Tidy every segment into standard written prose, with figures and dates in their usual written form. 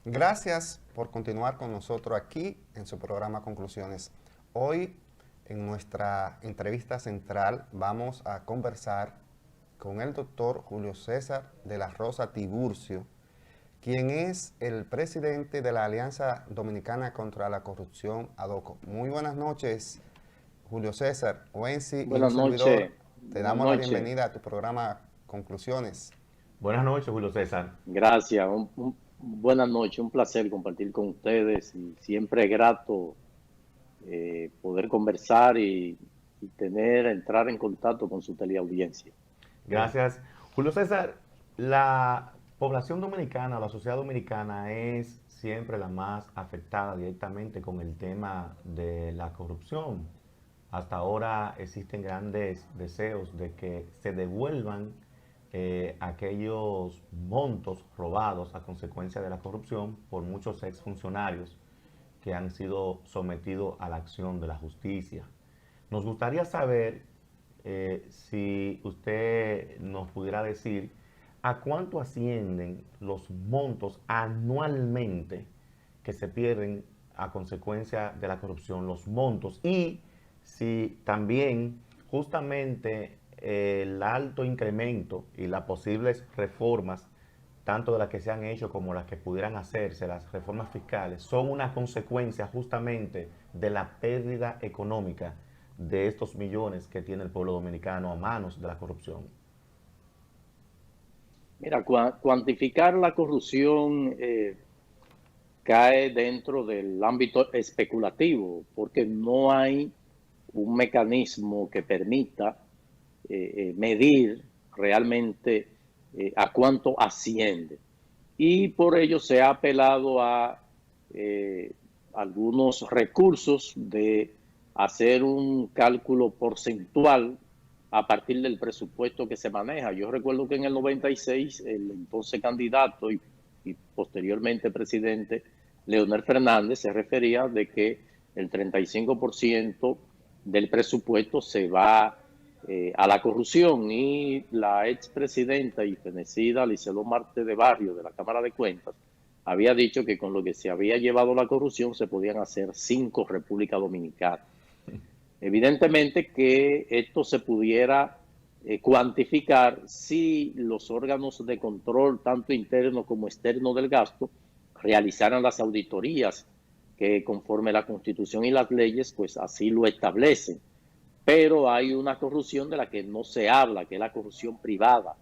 Gracias por continuar con nosotros aquí en su programa Conclusiones. Hoy, en nuestra entrevista central, vamos a conversar con el doctor Julio César de la Rosa Tiburcio, quien es el presidente de la Alianza Dominicana contra la Corrupción, ADOCO. Muy buenas noches, Julio César. Wensi y un Buenas servidor, noches, te buenas damos la noches. bienvenida a tu programa Conclusiones. Buenas noches, Julio César. Gracias, buenas noches, un placer compartir con ustedes y siempre es grato poder conversar y entrar en contacto con su teleaudiencia. Gracias. Julio César, la población dominicana, la sociedad dominicana es siempre la más afectada directamente con el tema de la corrupción. Hasta ahora existen grandes deseos de que se devuelvan aquellos montos robados a consecuencia de la corrupción por muchos exfuncionarios que han sido sometidos a la acción de la justicia. Nos gustaría saber si usted nos pudiera decir a cuánto ascienden los montos anualmente que se pierden a consecuencia de la corrupción, los montos, y si también justamente el alto incremento y las posibles reformas, tanto de las que se han hecho como las que pudieran hacerse, las reformas fiscales, son una consecuencia justamente de la pérdida económica de estos millones que tiene el pueblo dominicano a manos de la corrupción. Mira, cuantificar la corrupción cae dentro del ámbito especulativo porque no hay un mecanismo que permita medir realmente a cuánto asciende. Y por ello se ha apelado a eh, algunos recursos de hacer un cálculo porcentual a partir del presupuesto que se maneja. Yo recuerdo que en el 96 el entonces candidato y posteriormente presidente Leonel Fernández se refería de que el 35% del presupuesto se va a la corrupción, y la expresidenta y fenecida Liceló Marte de Barrio de la Cámara de Cuentas había dicho que con lo que se había llevado la corrupción se podían hacer 5 República Dominicana. Evidentemente que esto se pudiera cuantificar si los órganos de control, tanto interno como externo del gasto, realizaran las auditorías que conforme la Constitución y las leyes, pues así lo establecen. Pero hay una corrupción de la que no se habla, que es la corrupción privada,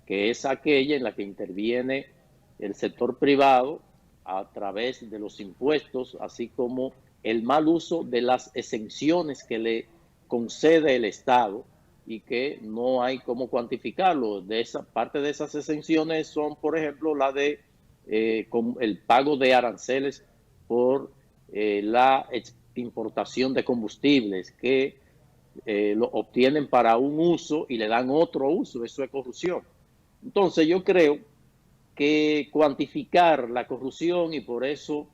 que es aquella en la que interviene el sector privado a través de los impuestos, así como el mal uso de las exenciones que le concede el Estado y que no hay cómo cuantificarlo. De esa parte de esas exenciones son, por ejemplo, la de el pago de aranceles por la importación de combustibles que lo obtienen para un uso y le dan otro uso. Eso es corrupción. Entonces yo creo que cuantificar la corrupción, y por eso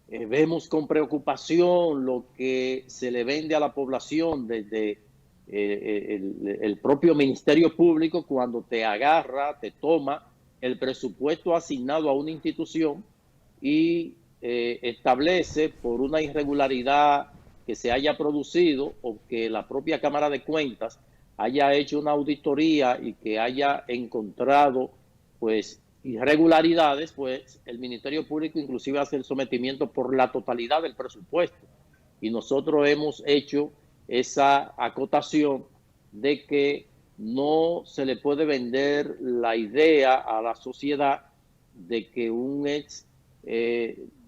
vemos con preocupación lo que se le vende a la población desde el propio Ministerio Público, cuando te agarra, te toma el presupuesto asignado a una institución y establece por una irregularidad que se haya producido o que la propia Cámara de Cuentas haya hecho una auditoría y que haya encontrado pues irregularidades, pues el Ministerio Público inclusive hace el sometimiento por la totalidad del presupuesto. Y nosotros hemos hecho esa acotación de que no se le puede vender la idea a la sociedad de que un ex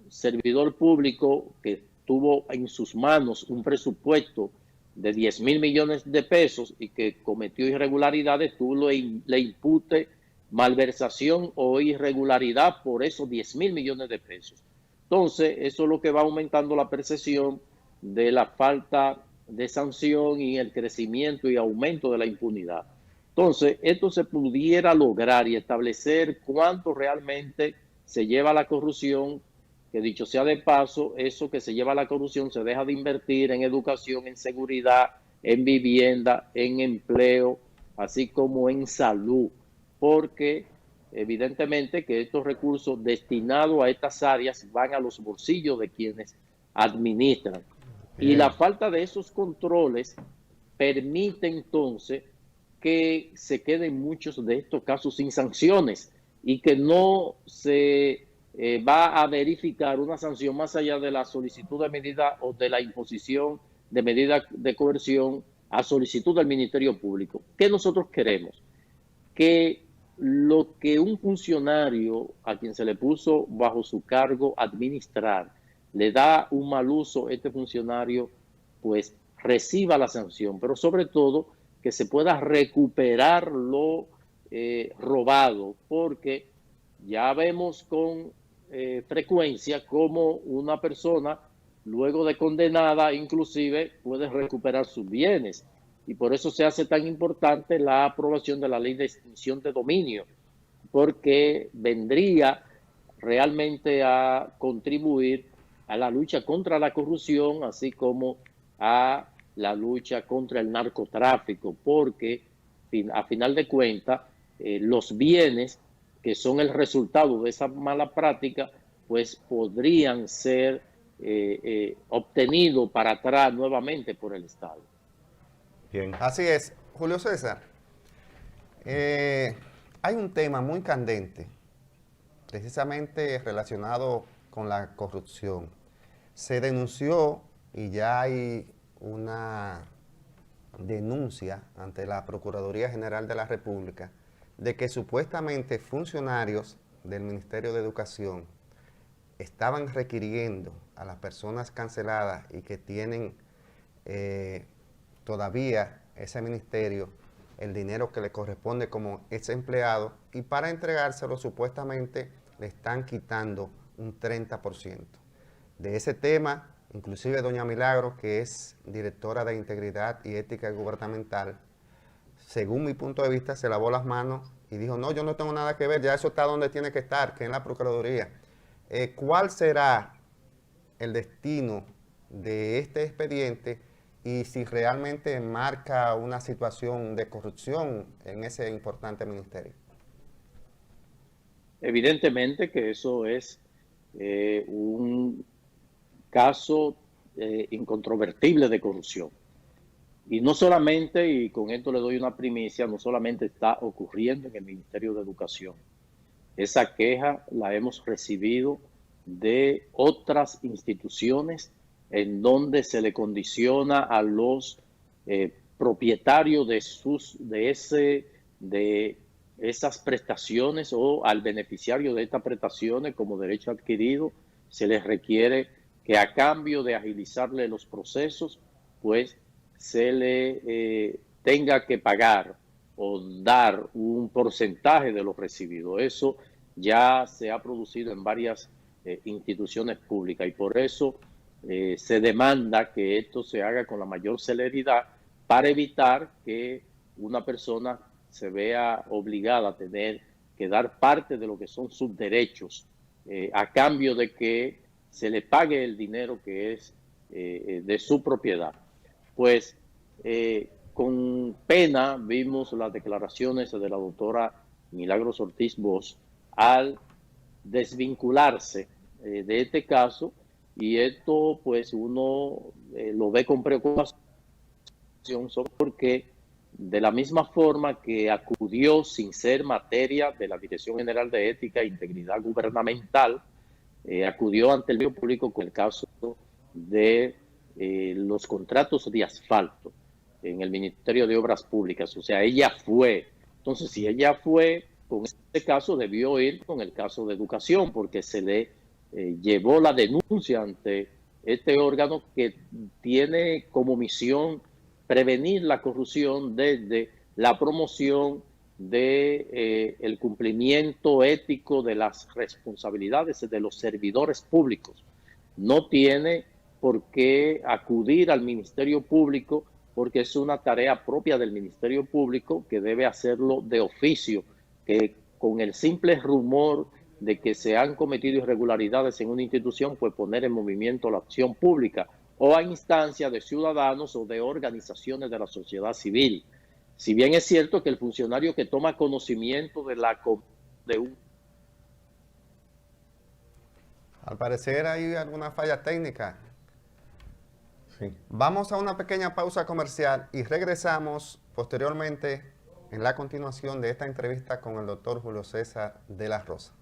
servidor público que tuvo en sus manos un presupuesto de 10,000 millones de pesos y que cometió irregularidades, tú le impute malversación o irregularidad por esos 10,000 millones de pesos. Entonces, eso es lo que va aumentando la percepción de la falta de sanción y el crecimiento y aumento de la impunidad. Entonces, esto se pudiera lograr y establecer cuánto realmente se lleva la corrupción, que dicho sea de paso, eso que se lleva la corrupción se deja de invertir en educación, en seguridad, en vivienda, en empleo, así como en salud, porque evidentemente que estos recursos destinados a estas áreas van a los bolsillos de quienes administran. Y la Bien. falta de esos controles permite entonces que se queden muchos de estos casos sin sanciones y que no se va a verificar una sanción más allá de la solicitud de medida o de la imposición de medida de coerción a solicitud del Ministerio Público. ¿Qué nosotros queremos? Que lo que un funcionario a quien se le puso bajo su cargo administrar le da un mal uso, este funcionario pues reciba la sanción, pero sobre todo que se pueda recuperar lo robado, porque ya vemos con frecuencia cómo una persona luego de condenada inclusive puede recuperar sus bienes, y por eso se hace tan importante la aprobación de la ley de extinción de dominio, porque vendría realmente a contribuir a la lucha contra la corrupción, así como a la lucha contra el narcotráfico, porque a final de cuentas los bienes que son el resultado de esa mala práctica, pues podrían ser obtenidos para atrás nuevamente por el Estado. Bien. Así es, Julio César. Hay un tema muy candente, precisamente relacionado con la corrupción. Se denunció y ya hay una denuncia ante la Procuraduría General de la República de que supuestamente funcionarios del Ministerio de Educación estaban requiriendo a las personas canceladas y que tienen todavía ese ministerio el dinero que le corresponde como ex empleado, y para entregárselo supuestamente le están quitando un 30%. De ese tema, inclusive doña Milagro, que es directora de Integridad y Ética Gubernamental, según mi punto de vista, se lavó las manos y dijo, no, yo no tengo nada que ver, ya eso está donde tiene que estar, que en la Procuraduría. ¿Cuál será el destino de este expediente y si realmente marca una situación de corrupción en ese importante ministerio? Evidentemente que eso es un caso incontrovertible de corrupción. Y no solamente, y con esto le doy una primicia, no solamente está ocurriendo en el Ministerio de Educación. Esa queja la hemos recibido de otras instituciones en donde se le condiciona a los propietarios de esas prestaciones o al beneficiario de estas prestaciones como derecho adquirido, se les requiere que a cambio de agilizarle los procesos, pues se le tenga que pagar o dar un porcentaje de lo recibido. Eso ya se ha producido en varias instituciones públicas y por eso se demanda que esto se haga con la mayor celeridad para evitar que una persona se vea obligada a tener que dar parte de lo que son sus derechos a cambio de que se le pague el dinero que es de su propiedad. Pues con pena vimos las declaraciones de la doctora Milagros Ortiz Bosch al desvincularse de este caso, y esto pues uno lo ve con preocupación porque de la misma forma que acudió sin ser materia de la Dirección General de Ética e Integridad Gubernamental, acudió ante el medio público con el caso de los contratos de asfalto en el Ministerio de Obras Públicas. O sea, ella fue. Entonces, si ella fue con este caso, debió ir con el caso de educación, porque se le llevó la denuncia ante este órgano que tiene como misión prevenir la corrupción desde la promoción de el cumplimiento ético de las responsabilidades de los servidores públicos. No tiene por qué acudir al Ministerio Público porque es una tarea propia del Ministerio Público que debe hacerlo de oficio, que con el simple rumor de que se han cometido irregularidades en una institución, pues poner en movimiento la acción pública o a instancia de ciudadanos o de organizaciones de la sociedad civil. Si bien es cierto que el funcionario que toma conocimiento de la de un... Al parecer hay alguna falla técnica. Sí. Vamos a una pequeña pausa comercial y regresamos posteriormente en la continuación de esta entrevista con el doctor Julio César de la Rosa.